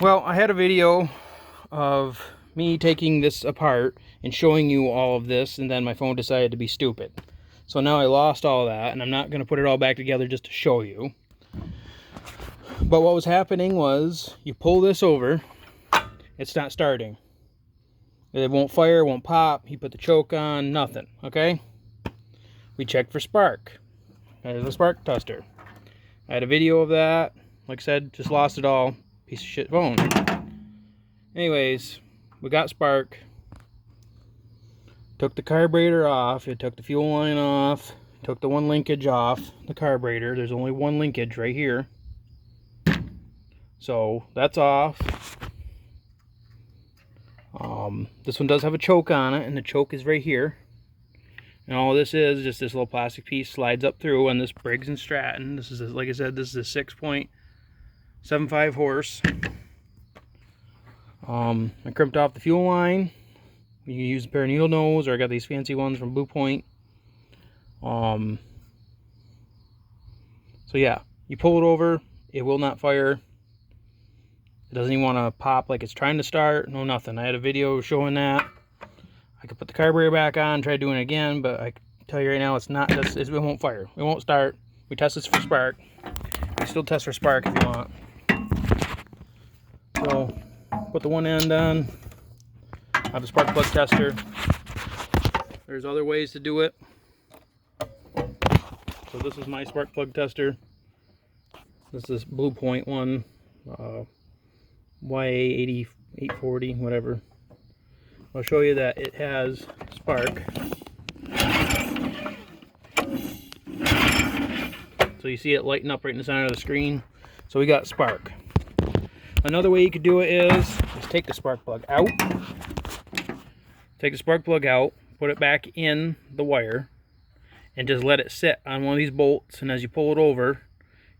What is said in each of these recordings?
Well, I had a video of me taking this apart and showing you all of this, and then my phone decided to be stupid. So now I lost all that, and I'm not going to put it all back together just to show you. But what was happening was, you pull this over, it's not starting. It won't fire, it won't pop. You put the choke on, nothing, okay? We checked for spark. There's a spark tester. I had a video of that. Like I said, just lost it all. Piece of shit phone. Anyways, we got spark. Took the carburetor off. It took the fuel line off. Took the one linkage off the carburetor. There's only one linkage right here. So that's off. This one does have a choke on it, and the choke is right here. And all this is just this little plastic piece slides up through on this Briggs and Stratton. This is, like I said, this is a 6.75 horse. I crimped off the fuel line. You can use a pair of needle nose, or I got these fancy ones from Blue Point. So yeah, you pull it over, it will not fire. It doesn't even want to pop like it's trying to start. No, nothing. I had a video showing that. I could put the carburetor back on, try doing it again, but I can tell you right now, it's not. It won't fire. It won't start. We test this for spark. You still test for spark if you want. So, put the one end on. I have a spark plug tester. There's other ways to do it. So this is my spark plug tester. This is Blue Point one, YA8840, whatever. I'll show you that it has spark. So you see it lighting up right in the center of the screen. So we got spark. Another way you could do it is take the spark plug out. Take the spark plug out, put it back in the wire, and just let it sit on one of these bolts, and as you pull it over,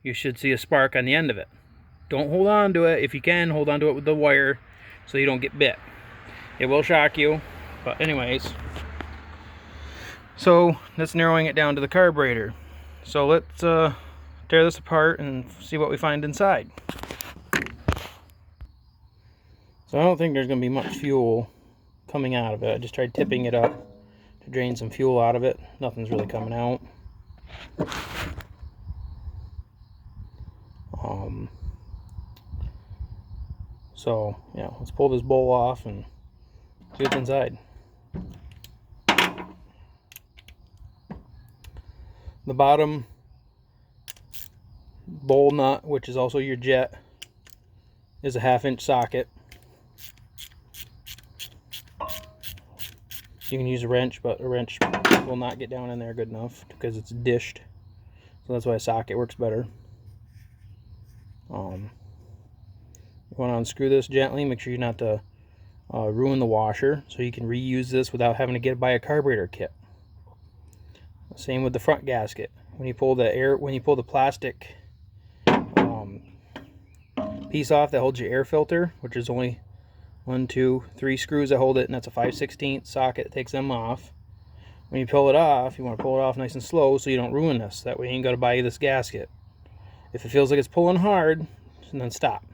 you should see a spark on the end of it. Don't hold on to it. If you can, hold on to it with the wire so you don't get bit. It will shock you, but anyways. So that's narrowing it down to the carburetor. So let's tear this apart and see what we find inside. So I don't think there's going to be much fuel coming out of it. I just tried tipping it up to drain some fuel out of it. Nothing's really coming out. So yeah, let's pull this bowl off and see what's inside. The bottom bowl nut, which is also your jet, is a 1/2-inch socket. You can use a wrench, but a wrench will not get down in there good enough because it's dished. So that's why a socket works better. You want to unscrew this gently. Make sure you not to ruin the washer, so you can reuse this without having to buy a carburetor kit. Same with the front gasket. When you pull the plastic piece off that holds your air filter, which is only 1, 2, 3 screws that hold it, and that's a 5/16 socket that takes them off. When you pull it off, you want to pull it off nice and slow so you don't ruin this. That way you ain't got to buy you this gasket. If it feels like it's pulling hard, then stop.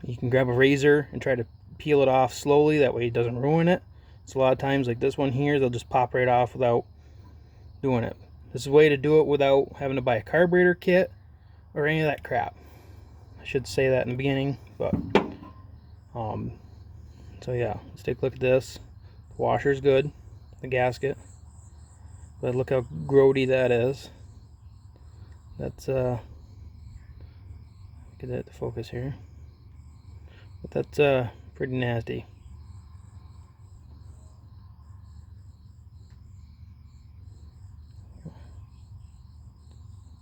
You can grab a razor and try to peel it off slowly, that way it doesn't ruin it. So a lot of times, like this one here, they'll just pop right off without doing it. This is a way to do it without having to buy a carburetor kit or any of that crap. I should say that in the beginning, but so yeah, let's take a look at this. The washer's good, the gasket, but look how grody that is. That's get that to focus here, but that's pretty nasty.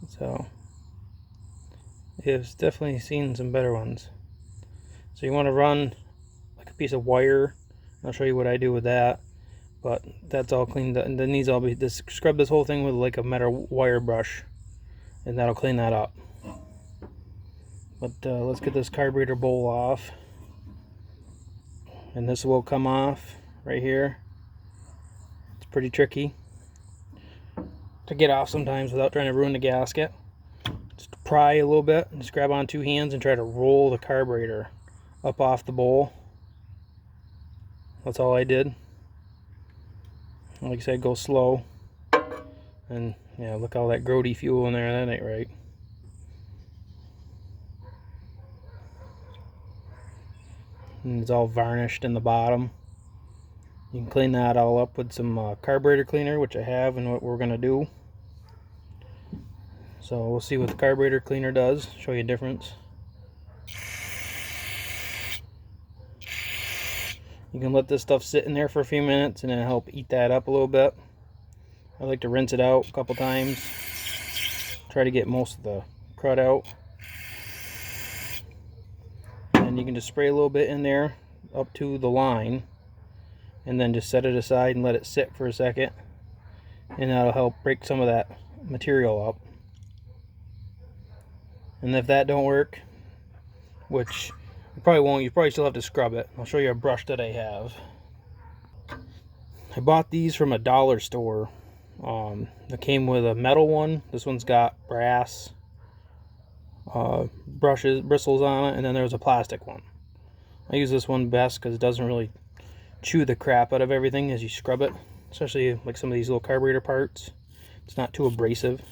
So it's definitely seen some better ones. So you want to run like a piece of wire. I'll show you what I do with that. But that's all cleaned up, and then these all be scrub this whole thing with like a metal wire brush, and that'll clean that up. But let's get this carburetor bowl off, and this will come off right here. It's pretty tricky to get off sometimes without trying to ruin the gasket. Just pry a little bit. Just grab on 2 hands and try to roll the carburetor up off the bowl. That's all I did. Like I said, go slow. And yeah, look all that grody fuel in there. That ain't right. And it's all varnished in the bottom. You can clean that all up with some carburetor cleaner, which I have, and what we're going to do. So we'll see what the carburetor cleaner does. Show you a difference. You can let this stuff sit in there for a few minutes and it'll help eat that up a little bit. I like to rinse it out a couple times. Try to get most of the crud out. And you can just spray a little bit in there up to the line. And then just set it aside and let it sit for a second. And that'll help break some of that material up. And if that don't work, which you probably won't, you probably still have to scrub it. I'll show you a brush that I have. I bought these from a dollar store. It came with a metal one. This one's got brass bristles on it, and then there's a plastic one. I use this one best because it doesn't really chew the crap out of everything as you scrub it, especially like some of these little carburetor parts. It's not too abrasive.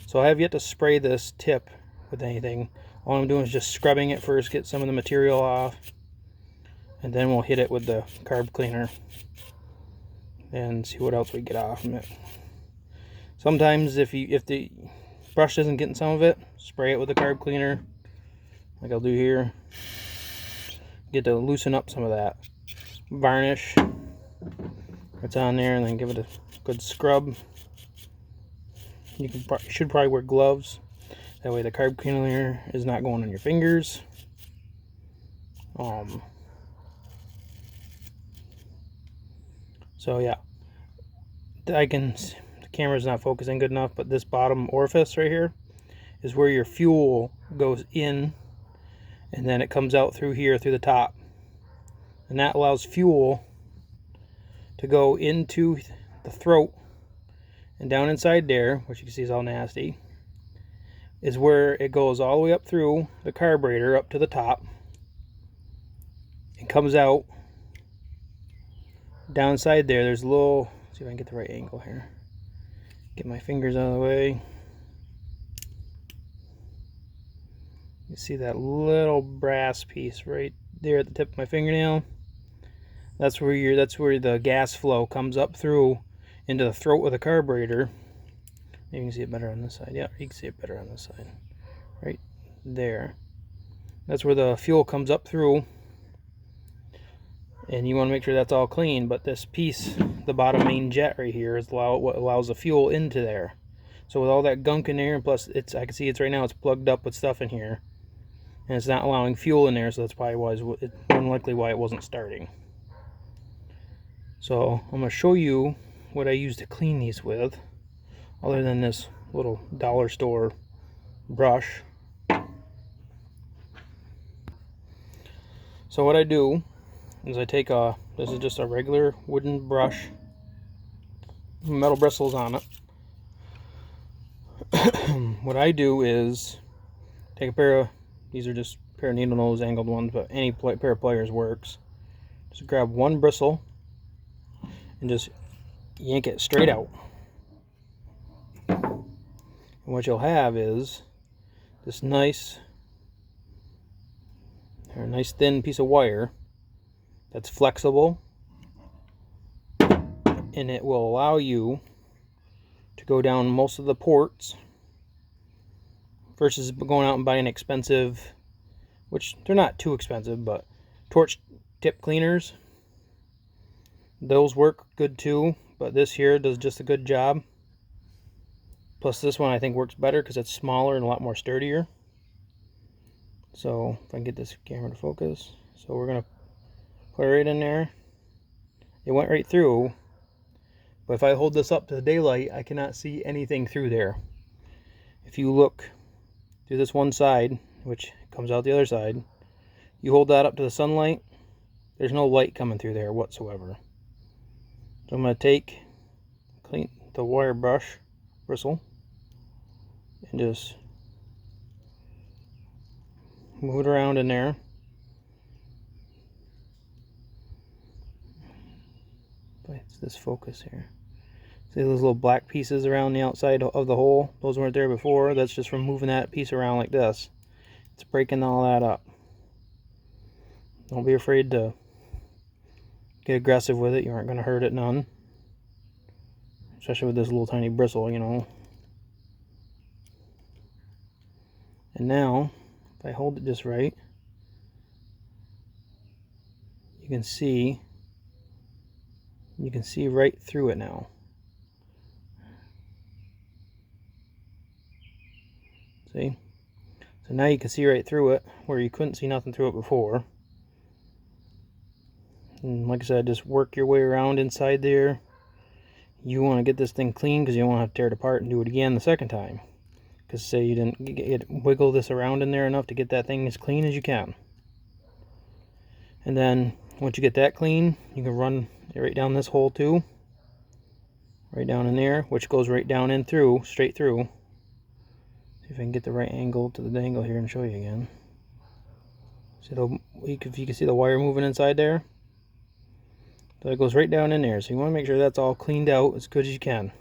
So I have yet to spray this tip with anything. All I'm doing is just scrubbing it first, get some of the material off, and then we'll hit it with the carb cleaner and see what else we get off from it. Sometimes if the brush isn't getting some of it, spray it with the carb cleaner like I'll do here. Get to loosen up some of that varnish that's on there, and then give it a good scrub. You should probably wear gloves. That way the carb cleaner is not going on your fingers. So yeah, the camera's not focusing good enough, but this bottom orifice right here is where your fuel goes in, and then it comes out through here, through the top. And that allows fuel to go into the throat, and down inside there, which you can see is all nasty, is where it goes all the way up through the carburetor up to the top. It comes out down inside there. There's a little, let's see if I can get the right angle here. Get my fingers out of the way. You see that little brass piece right there at the tip of my fingernail? That's where the gas flow comes up through into the throat of the carburetor. Maybe you can see it better on this side. Yeah, you can see it better on this side. Right there. That's where the fuel comes up through. And you want to make sure that's all clean. But this piece, the bottom main jet right here, is what allows the fuel into there. So with all that gunk in there, and plus I can see it's right now, it's plugged up with stuff in here. And it's not allowing fuel in there, so that's probably more than likely why it wasn't starting. So I'm going to show you what I use to clean these with, other than this little dollar store brush. So what I do is I take this is just a regular wooden brush, metal bristles on it. What I do is take a pair of, these are just a pair of needle nose angled ones, but any pair of pliers works. Just grab one bristle and just yank it straight out. And what you'll have is this nice thin piece of wire that's flexible, and it will allow you to go down most of the ports versus going out and buying expensive, which they're not too expensive, but torch tip cleaners. Those work good too, but this here does just a good job. Plus this one I think works better because it's smaller and a lot more sturdier. So if I can get this camera to focus. So we're going to put it right in there. It went right through, but if I hold this up to the daylight, I cannot see anything through there. If you look through this one side, which comes out the other side, you hold that up to the sunlight, there's no light coming through there whatsoever. So I'm going to clean the wire brush bristle and just move it around in there. It's this focus here. See those little black pieces around the outside of the hole? Those weren't there before. That's just from moving that piece around like this. It's breaking all that up. Don't be afraid to get aggressive with it. You aren't going to hurt it none. Especially with this little tiny bristle, you know. And now, if I hold it just right, you can see right through it now. See? So now you can see right through it where you couldn't see nothing through it before. And like I said, just work your way around inside there. You want to get this thing clean because you don't want to have to tear it apart and do it again the second time. Because say you didn't wiggle this around in there enough to get that thing as clean as you can. And then once you get that clean, you can run it right down this hole too. Right down in there, which goes right down in through, straight through. See if I can get the right angle to the dangle here and show you again. See if you can see the wire moving inside there. So it goes right down in there. So you want to make sure that's all cleaned out as good as you can.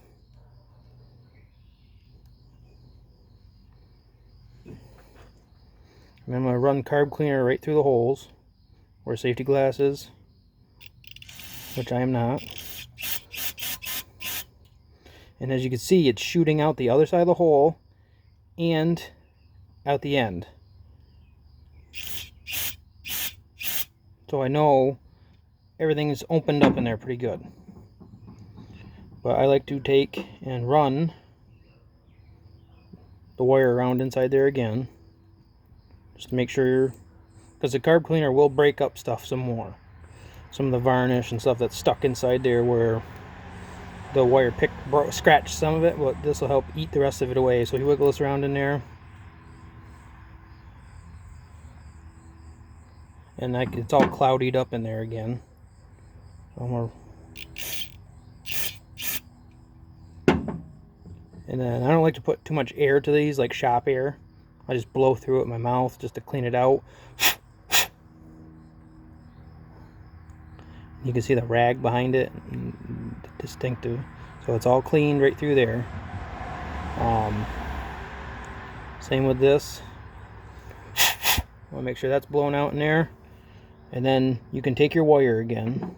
And I'm going to run carb cleaner right through the holes. Wear safety glasses, which I am not. And as you can see, it's shooting out the other side of the hole and out the end. So I know everything is opened up in there pretty good. But I like to take and run the wire around inside there again, just to make sure, because the carb cleaner will break up stuff some more. Some of the varnish and stuff that's stuck inside there where the wire scratched some of it, but this will help eat the rest of it away. So you wiggle this around in there, and it's all cloudied up in there again. So and then I don't like to put too much air to these, like shop air. I just blow through it with my mouth just to clean it out. You can see the rag behind it, distinctive. So it's all cleaned right through there. Same with this. I want to make sure that's blown out in there. And then you can take your wire again.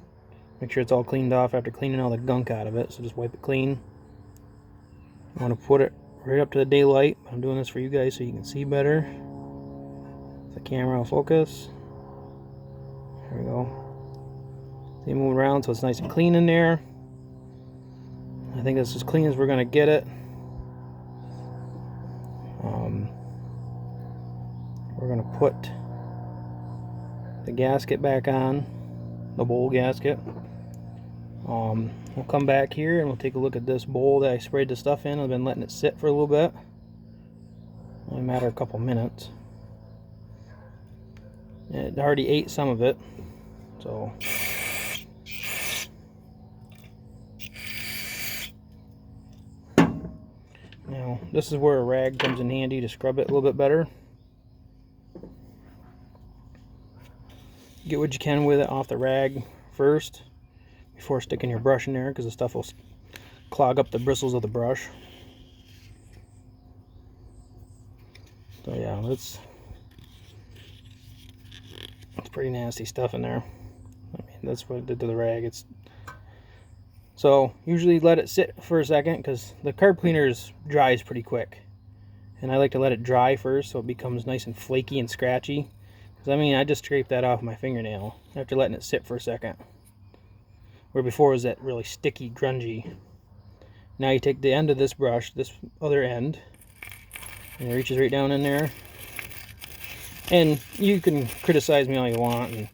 Make sure it's all cleaned off after cleaning all the gunk out of it. So just wipe it clean. I want to put it right up to the daylight. I'm doing this for you guys so you can see better. The camera will focus. There we go. They move around so it's nice and clean in there. I think it's as clean as we're going to get it. We're going to put the gasket back on, the bowl gasket. We'll come back here and we'll take a look at this bowl that I sprayed the stuff in. I've been letting it sit for a little bit. Only a matter of a couple minutes. It already ate some of it, so now this is where a rag comes in handy to scrub it a little bit better. Get what you can with it off the rag first before sticking your brush in there, because the stuff will clog up the bristles of the brush. So yeah, it's pretty nasty stuff in there. I mean, that's what I did to the rag. So usually let it sit for a second, because the carb cleaner dries pretty quick, and I like to let it dry first so it becomes nice and flaky and scratchy. Because I mean, I just scraped that off my fingernail after letting it sit for a second, where before it was that really sticky, grungy. Now you take the end of this brush, this other end, and it reaches right down in there. And you can criticize me all you want and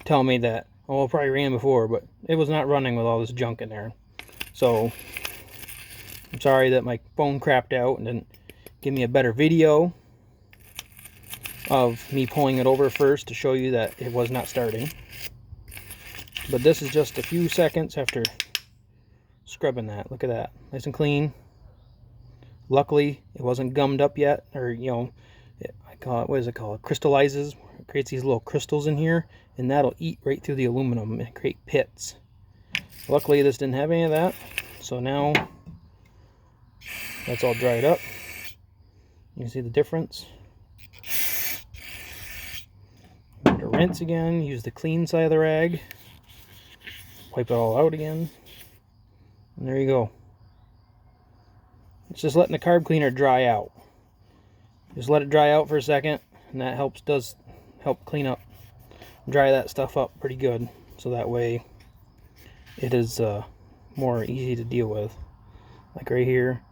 tell me that, oh, it probably ran before, but it was not running with all this junk in there. So I'm sorry that my phone crapped out and didn't give me a better video of me pulling it over first to show you that it was not starting. But this is just a few seconds after scrubbing that. Look at that, nice and clean. Luckily it wasn't gummed up yet, or you know, I call it, what is it called? Crystallizes. It creates these little crystals in here, and that'll eat right through the aluminum and create pits. Luckily, this didn't have any of that, so now that's all dried up. You can see the difference. Give it a rinse again. Use the clean side of the rag. Wipe it all out again. And there you go. It's just letting the carb cleaner dry out. Just let it dry out for a second, and that does help clean up, dry that stuff up pretty good, so that way it is more easy to deal with. Like right here,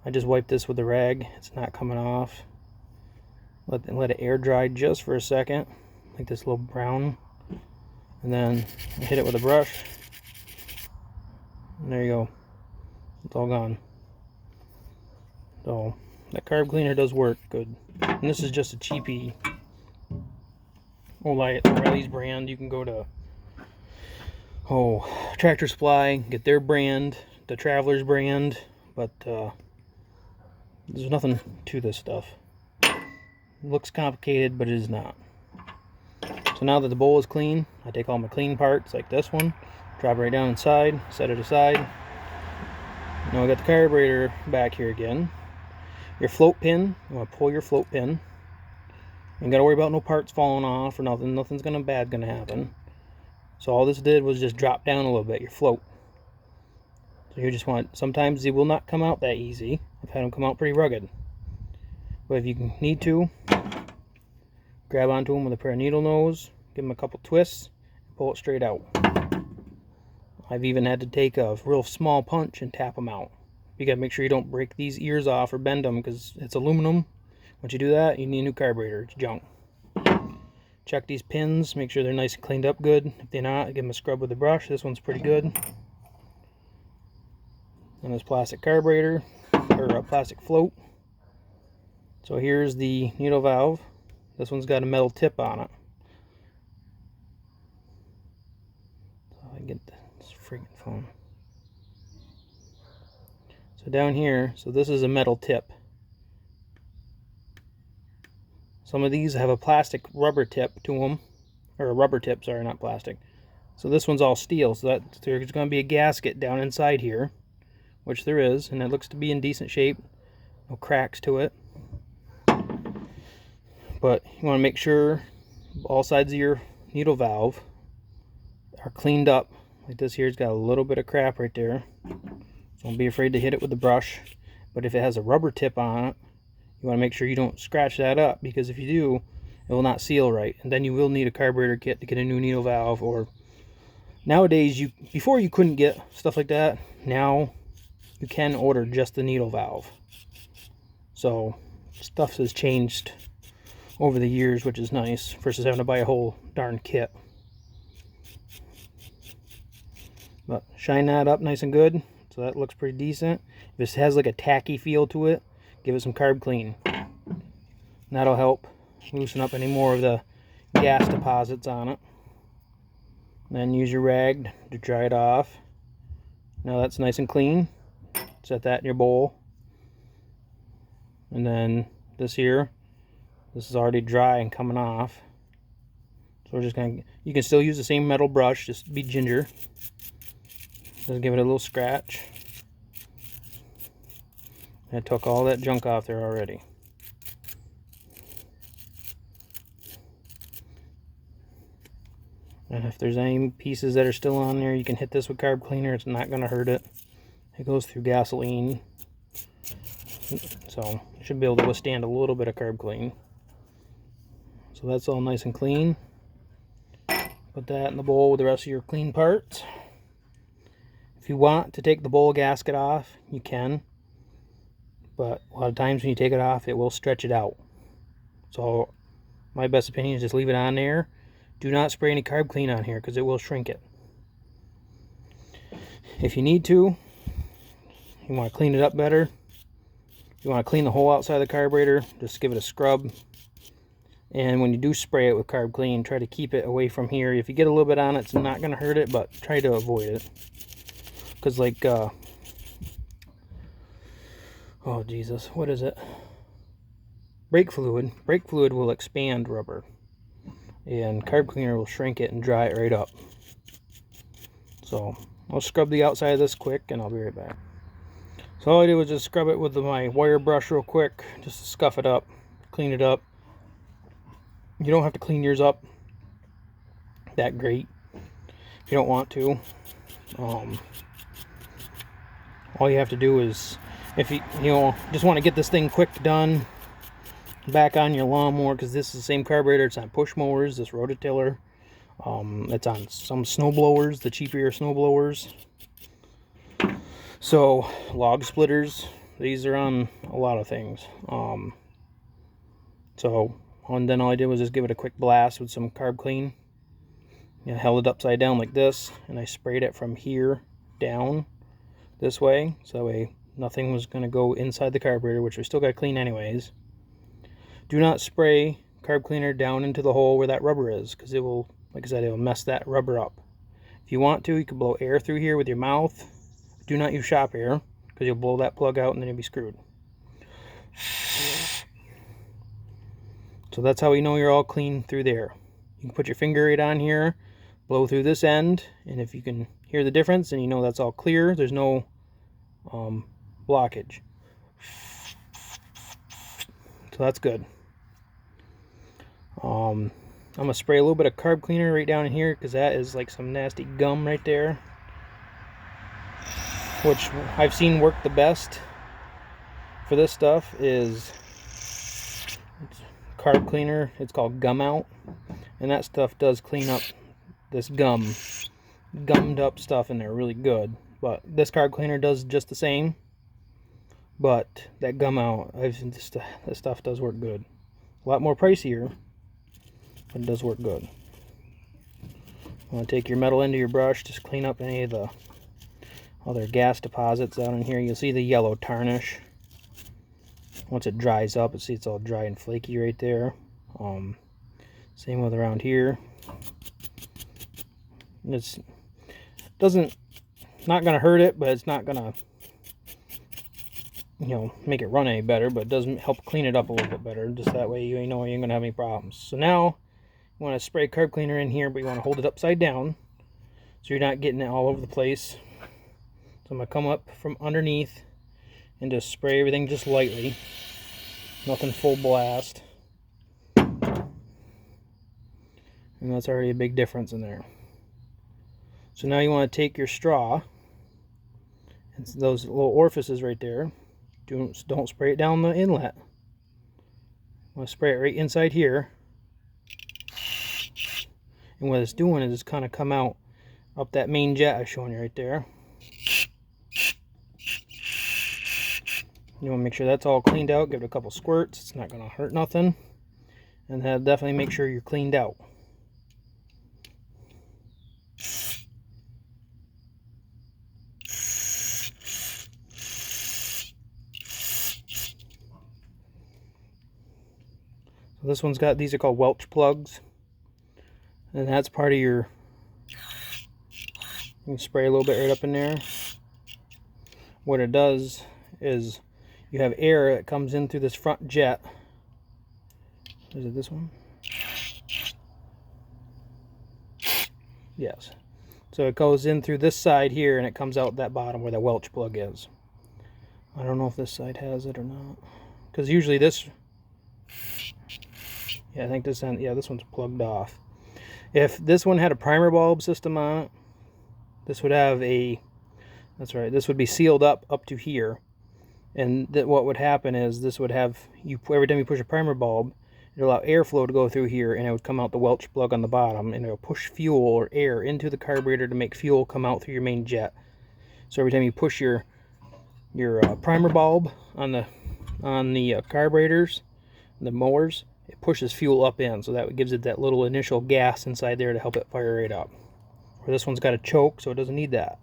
I just wiped this with a rag. It's not coming off. Let it air dry just for a second, like this little brown, and then I hit it with a brush, and there you go. It's all gone. So that carb cleaner does work good. And this is just a cheapie O'Reilly's brand. You can go to Tractor Supply, get their brand, the Traveler's brand, but there's nothing to this stuff. It looks complicated, but it is not. So now that the bowl is clean, I take all my clean parts like this one, drop it right down inside, set it aside. Now I got the carburetor back here again. Your float pin, you want to pull your float pin. You ain't got to worry about no parts falling off or nothing. Nothing's bad gonna happen. So all this did was just drop down a little bit, your float. So you just want, sometimes they will not come out that easy. I've had them come out pretty rugged. But if you need to, grab onto them with a pair of needle nose, give them a couple twists, and pull it straight out. I've even had to take a real small punch and tap them out. You gotta make sure you don't break these ears off or bend them, because it's aluminum. Once you do that, you need a new carburetor. It's junk. Check these pins, make sure they're nice and cleaned up good. If they're not, give them a scrub with a brush. This one's pretty good. And this plastic carburetor, or a plastic float. So here's the needle valve. This one's got a metal tip on it. So I get this freaking phone. So down here, so this is a metal tip. Some of these have a plastic rubber tip to them, or a rubber tip, sorry, not plastic. So this one's all steel, so there's going to be a gasket down inside here, which there is, and it looks to be in decent shape. No cracks to it. But you want to make sure all sides of your needle valve are cleaned up. Like this here's got a little bit of crap right there. So don't be afraid to hit it with the brush. But if it has a rubber tip on it, you want to make sure you don't scratch that up, because if you do, it will not seal right. And then you will need a carburetor kit to get a new needle valve. Or nowadays, before you couldn't get stuff like that. Now you can order just the needle valve. So stuff has changed over the years, which is nice, versus having to buy a whole darn kit. But shine that up nice and good, so that looks pretty decent. If this has like a tacky feel to it, give it some carb clean. And that'll help loosen up any more of the gas deposits on it. And then use your rag to dry it off. Now that's nice and clean. Set that in your bowl. And then this here, this is already dry and coming off. So we're just gonna, you can still use the same metal brush, just be ginger. Just give it a little scratch. I took all that junk off there already. And if there's any pieces that are still on there, you can hit this with carb cleaner. It's not going to hurt it. It goes through gasoline. So you should be able to withstand a little bit of carb clean. So that's all nice and clean. Put that in the bowl with the rest of your clean parts. If you want to take the bowl gasket off, you can. But a lot of times when you take it off, it will stretch it out. So my best opinion is just leave it on there. Do not spray any carb clean on here, because it will shrink it. If you need to, you want to clean it up better. You want to clean the whole outside of the carburetor, just give it a scrub. And when you do spray it with carb clean, try to keep it away from here. If you get a little bit on it, it's not going to hurt it, but try to avoid it. Because like, oh Jesus, what is it? brake fluid. Brake fluid will expand rubber, and carb cleaner will shrink it and dry it right up. So I'll scrub the outside of this quick and I'll be right back. So all I did was just scrub it with my wire brush real quick, just to scuff it up, clean it up. You don't have to clean yours up that great if you don't want to. All you have to do is, if you just want to get this thing quick done, back on your lawnmower, because this is the same carburetor. It's on push mowers, this rototiller. It's on some snow blowers, the cheaper snow blowers. So log splitters, these are on a lot of things. And then all I did was just give it a quick blast with some carb clean. I held it upside down like this, and I sprayed it from here down this way, so that way nothing was going to go inside the carburetor, which we still got to clean anyways. Do not spray carb cleaner down into the hole where that rubber is, because it will, like I said, it will mess that rubber up. If you want to, you can blow air through here with your mouth. Do not use shop air, because you'll blow that plug out and then you'll be screwed. So that's how we know you're all clean through there. You can put your finger right on here, blow through this end, and if you can hear the difference, then you know that's all clear. There's no blockage. So that's good. I'm going to spray a little bit of carb cleaner right down in here, because that is like some nasty gum right there, which I've seen work the best for this stuff is carb cleaner. It's called Gum Out, and that stuff does clean up this gummed up stuff in there really good. But this carb cleaner does just the same, but that Gum Out, that stuff does work good. A lot more pricier, but it does work good. You want to take your metal end of your brush, just clean up any of the other gas deposits out in here. You'll see the yellow tarnish. Once it dries up, see it's all dry and flaky right there. Same with around here. It's not gonna hurt it, but it's not gonna make it run any better, but it does help clean it up a little bit better. Just that way you know you ain't gonna have any problems. So now you want to spray carb cleaner in here, but you want to hold it upside down so you're not getting it all over the place. So I'm gonna come up from underneath and just spray everything just lightly, nothing full blast. And that's already a big difference in there. So now you want to take your straw, and those little orifices right there, don't spray it down the inlet. You want to spray it right inside here. And what it's doing is it's kind of come out up that main jet I was showing you right there. You want to make sure that's all cleaned out. Give it a couple squirts. It's not going to hurt nothing. And then definitely make sure you're cleaned out. So this one's got, these are called Welch plugs. And that's part of your, you can spray a little bit right up in there. What it does is you have air that comes in through this front jet. Is it this one? Yes. So it goes in through this side here and it comes out that bottom where the Welch plug is. I don't know if this side has it or not, because usually this, yeah, I think this end, yeah, this one's plugged off. If this one had a primer bulb system on it, this would have a, that's right, this would be sealed up to here. And what would happen is this would have, every time you push a primer bulb, it'll allow airflow to go through here, and it would come out the Welch plug on the bottom, and it'll push fuel or air into the carburetor to make fuel come out through your main jet. So every time you push your primer bulb on the carburetors, the mowers, it pushes fuel up in, so that gives it that little initial gas inside there to help it fire right up. Where this one's got a choke, so it doesn't need that.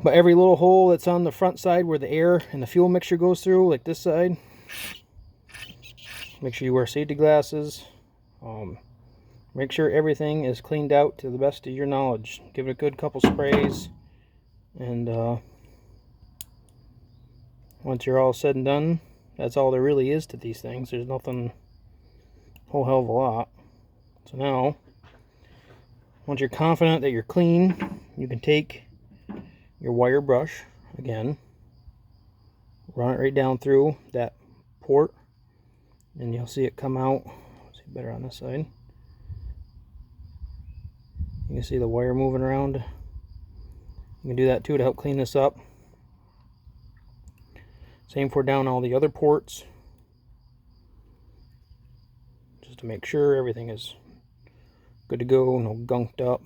But every little hole that's on the front side where the air and the fuel mixture goes through, like this side, make sure you wear safety glasses. Make sure everything is cleaned out to the best of your knowledge. Give it a good couple sprays, and once you're all said and done, That's all there really is to these things. There's nothing a whole hell of a lot. So now, once you're confident that you're clean, you can take your wire brush again, run it right down through that port, and you'll see it come out. See better on this side. You can see the wire moving around. You can do that too to help clean this up. Same for down all the other ports, just to make sure everything is good to go, no gunked up.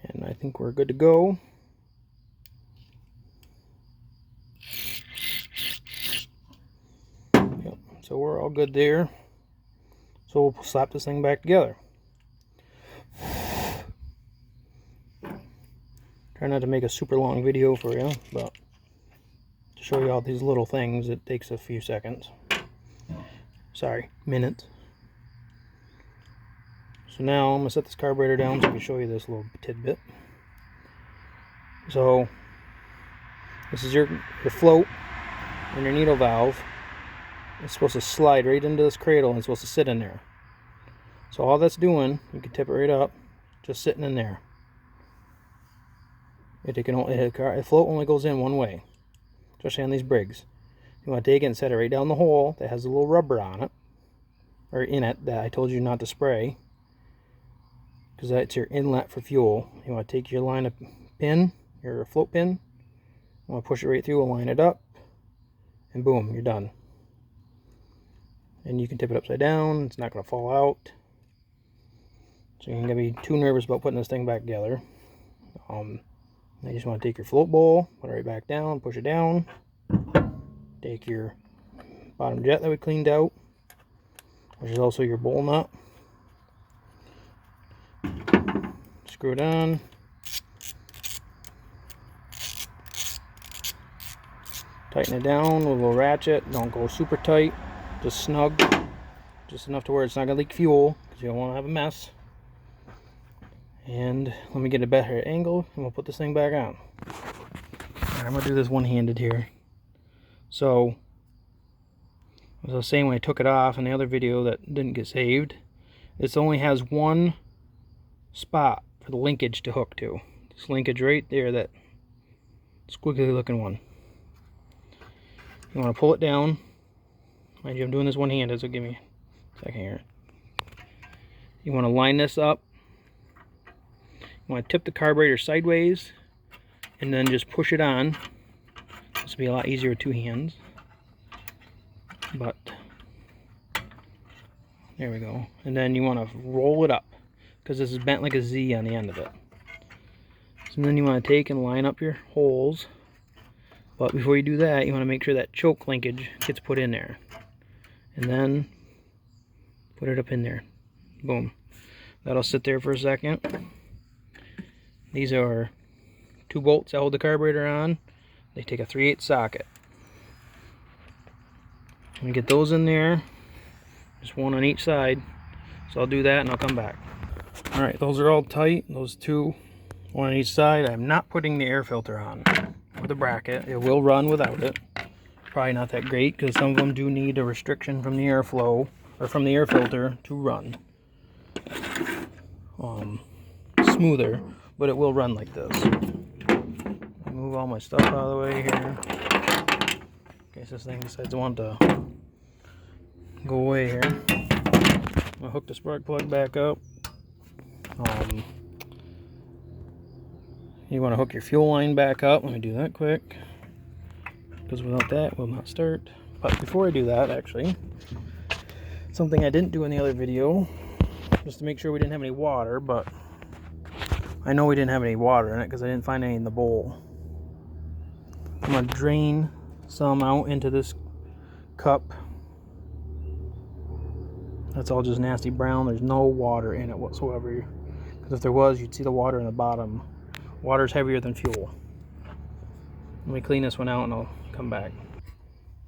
And I think we're good to go. Yep, so we're all good there. So we'll slap this thing back together. Try not to make a super long video for you, but to show you all these little things, it takes a few seconds. Sorry, minutes. So now I'm going to set this carburetor down so I can show you this little tidbit. So this is your float and your needle valve. It's supposed to slide right into this cradle and it's supposed to sit in there. So all that's doing, you can tip it right up, just sitting in there. A float only goes in one way, especially on these Briggs. You want to take it and set it right down the hole that has a little rubber on it, or in it, that I told you not to spray, because that's your inlet for fuel. You want to take your line of pin, your float pin, you want to push it right through, line it up, and boom, you're done. And you can tip it upside down, it's not going to fall out. So you're going to be too nervous about putting this thing back together. You just want to take your float bowl, put it right back down, push it down. Take your bottom jet that we cleaned out, which is also your bowl nut. Screw it on. Tighten it down with a little ratchet. Don't go super tight, just snug. Just enough to where it's not going to leak fuel, because you don't want to have a mess. And let me get a better angle and we'll put this thing back on. Alright, I'm going to do this one-handed here. So, as I was saying when I took it off in the other video that didn't get saved, this only has one spot for the linkage to hook to. This linkage right there, that squiggly looking one. You want to pull it down. Mind you, I'm doing this one-handed, so give me a second here. You want to line this up. You want to tip the carburetor sideways and then just push it on. This will be a lot easier with two hands. But there we go. And then you want to roll it up because this is bent like a Z on the end of it. So then you want to take and line up your holes. But before you do that, you want to make sure that choke linkage gets put in there. And then put it up in there. Boom. That'll sit there for a second. These are 2 bolts that hold the carburetor on. They take a 3/8 socket. I'm going to get those in there. Just one on each side. So I'll do that and I'll come back. Alright, those are all tight. Those 2, one on each side. I'm not putting the air filter on with a bracket. It will run without it. Probably not that great because some of them do need a restriction from the airflow or from the air filter to run. Smoother. But it will run like this. Move all my stuff out of the way here. In case this thing decides to want to go away here. I'm gonna hook the spark plug back up. You want to hook your fuel line back up. Let me do that quick, because without that, it will not start. But before I do that, actually, something I didn't do in the other video, just to make sure we didn't have any water, but I know we didn't have any water in it because I didn't find any in the bowl. I'm going to drain some out into this cup. That's all just nasty brown. There's no water in it whatsoever. Because if there was, you'd see the water in the bottom. Water's heavier than fuel. Let me clean this one out and I'll come back.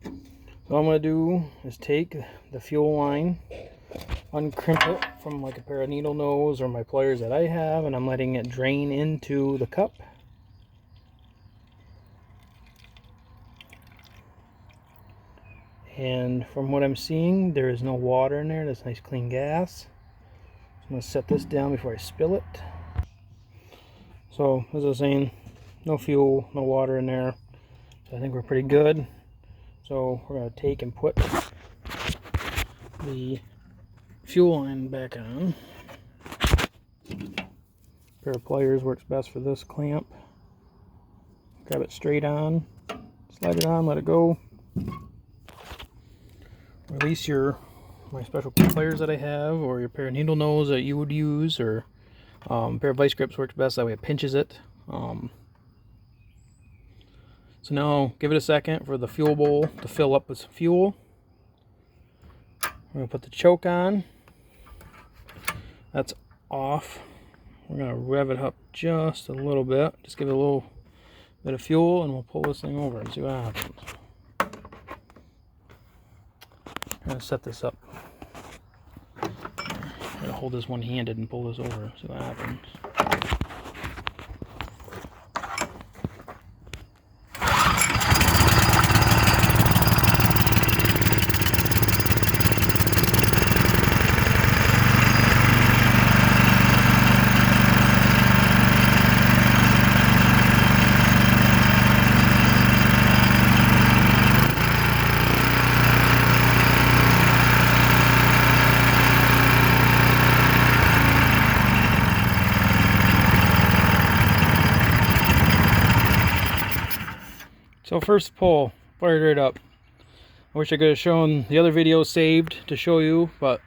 So what I'm going to do is take the fuel line, uncrimp it from like a pair of needle nose or my pliers that I have, and I'm letting it drain into the cup. and from what I'm seeing, there is no water in there. That's nice clean gas. So I'm going to set this down before I spill it. So as I was saying, no fuel, no water in there, so I think we're pretty good. So we're going to take and put the fuel line back on. A pair of pliers works best for this clamp. Grab it straight on, slide it on, let it go. Release my special pliers that I have, or your pair of needle nose that you would use, or a pair of vice grips works best, that way it pinches it. So now give it a second for the fuel bowl to fill up with some fuel. We're going to put the choke on. That's off. We're going to rev it up just a little bit. Just give it a little bit of fuel and we'll pull this thing over and see what happens. I'm going to set this up. I'm going to hold this one-handed and pull this over and see what happens. So first pull, fired right up. I wish I could have shown the other video saved to show you, but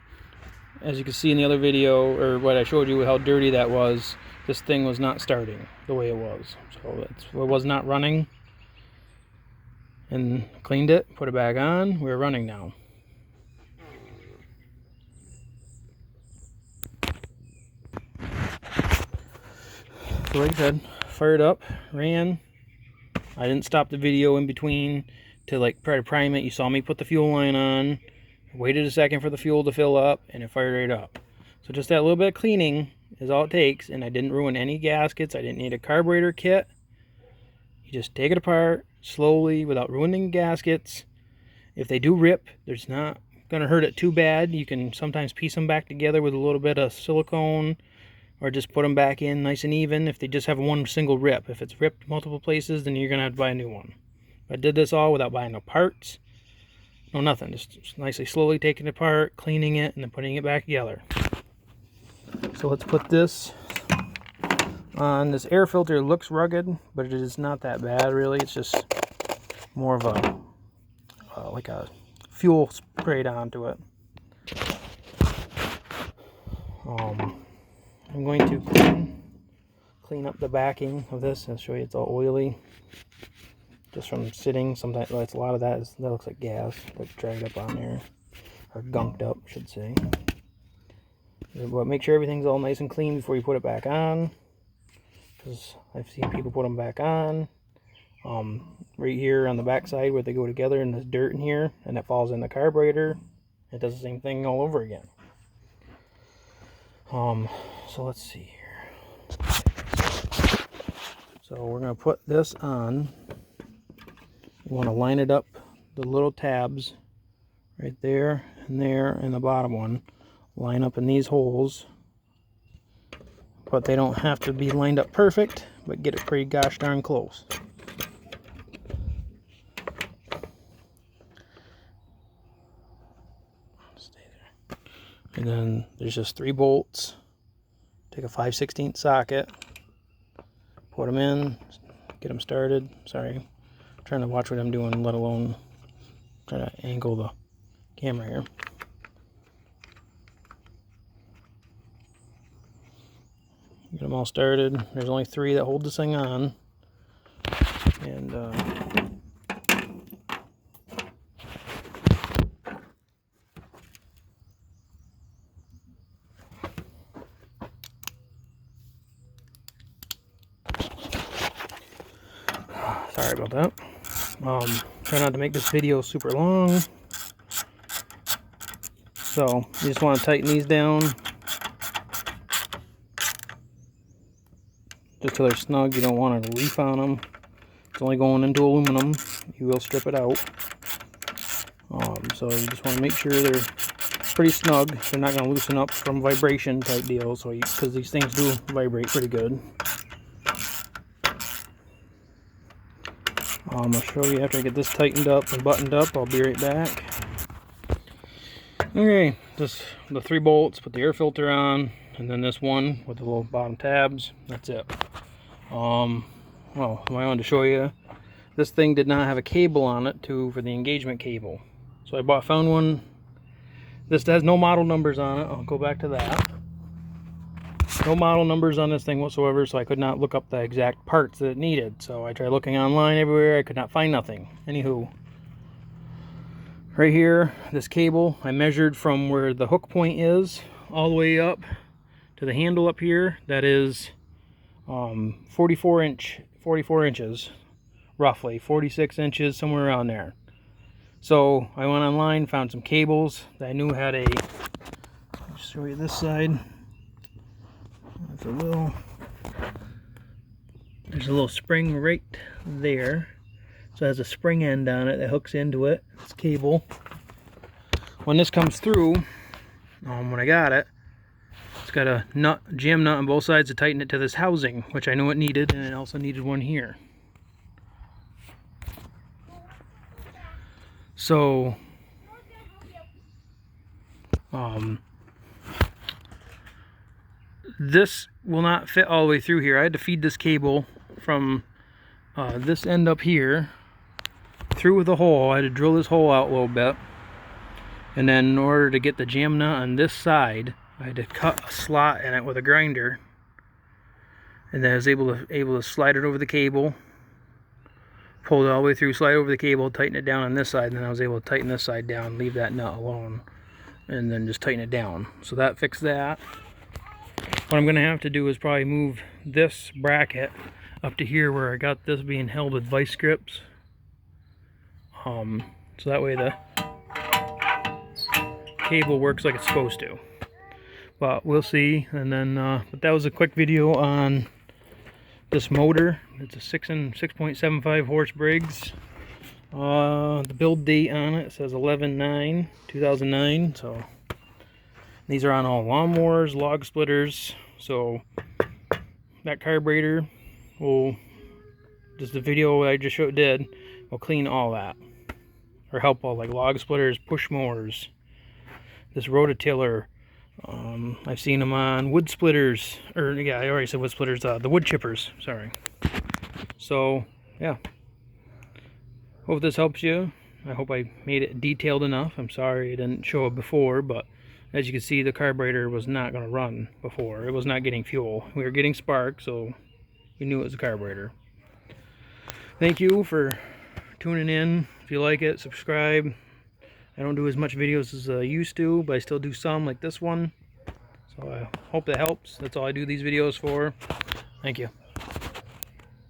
as you can see in the other video, or what I showed you how dirty that was, this thing was not starting the way it was. So it was not running. And cleaned it, put it back on, we're running now. So like I said, fired up, ran. I didn't stop the video in between to like try to prime it. You saw me put the fuel line on, waited a second for the fuel to fill up, and it fired right up. So just that little bit of cleaning is all it takes, and I didn't ruin any gaskets. I didn't need a carburetor kit. You just take it apart slowly without ruining gaskets. If they do rip, there's not going to hurt it too bad. You can sometimes piece them back together with a little bit of silicone, or just put them back in nice and even if they just have one single rip. If it's ripped multiple places, then you're going to have to buy a new one. I did this all without buying no parts. No nothing. Just nicely slowly taking it apart, cleaning it, and then putting it back together. So let's put this on. This air filter looks rugged, but it is not that bad really. It's just more of a like a fuel sprayed onto it. I'm going to clean up the backing of this. I'll show you it's all oily just from sitting. Sometimes well, it's a lot of that looks like gas, like dried up on there, or gunked up I should say. But make sure everything's all nice and clean before you put it back on, because I've seen people put them back on right here on the back side where they go together, and there's dirt in here and it falls in the carburetor. It does the same thing all over again. So let's see here. So we're going to put this on. You want to line it up, the little tabs right there and the bottom one. Line up in these holes. But they don't have to be lined up perfect, but get it pretty gosh darn close. Stay there. And then there's just 3 bolts. Take a 5/16 socket, put them in, get them started. Sorry, I'm trying to watch what I'm doing, let alone try to angle the camera here. Get them all started. There's only 3 that hold this thing on, and sorry about that. Try not to make this video super long. So you just want to tighten these down just till they're snug. You don't want a leaf on them. It's only going into aluminum. You will strip it out. so you just want to make sure they're pretty snug. They're not going to loosen up from vibration type deal, so because these things do vibrate pretty good. I'll show you after I get this tightened up and buttoned up. I'll be right back. Okay, just the 3 bolts, put the air filter on, and then this one with the little bottom tabs. That's it. Well, what I wanted to show you, this thing did not have a cable on it for the engagement cable. So I found one. This has no model numbers on it. I'll go back to that. No model numbers on this thing whatsoever, so I could not look up the exact parts that it needed. So I tried looking online everywhere. I could not find nothing. Anywho, right here, this cable, I measured from where the hook point is all the way up to the handle up here. That is 44 inches, roughly 46 inches, somewhere around there. So I went online, found some cables that I knew had a, I'll show you this side. There's a little spring right there. So it has a spring end on it that hooks into it. This cable. When this comes through, when I got it, it's got a jam nut on both sides to tighten it to this housing, which I knew it needed, and it also needed one here. So, this will not fit all the way through here. I had to feed this cable from this end up here through with a hole. I had to drill this hole out a little bit, and then in order to get the jam nut on this side, I had to cut a slot in it with a grinder, and then I was able to slide it over the cable, pull it all the way through, slide over the cable, tighten it down on this side, and then I was able to tighten this side down, leave that nut alone, and then just tighten it down. So that fixed that. What I'm going to have to do is probably move this bracket up to here where I got this being held with vice grips. So that way the cable works like it's supposed to. But we'll see. And then, but that was a quick video on this motor. It's a 6.75 horse Briggs. The build date on it says 11/9/2009. So these are on all lawnmowers, log splitters. So that carburetor will, just the video I just did, will clean all that, or help all, like log splitters, push mowers. This rototiller, I've seen them on wood splitters, or yeah, I already said wood splitters, the wood chippers, sorry. So yeah, hope this helps you. I hope I made it detailed enough. I'm sorry I didn't show it before, but as you can see, the carburetor was not going to run before. It was not getting fuel. We were getting spark, so we knew it was a carburetor. Thank you for tuning in. If you like it, subscribe. I don't do as much videos as I used to, but I still do some like this one. So I hope that helps. That's all I do these videos for. Thank you.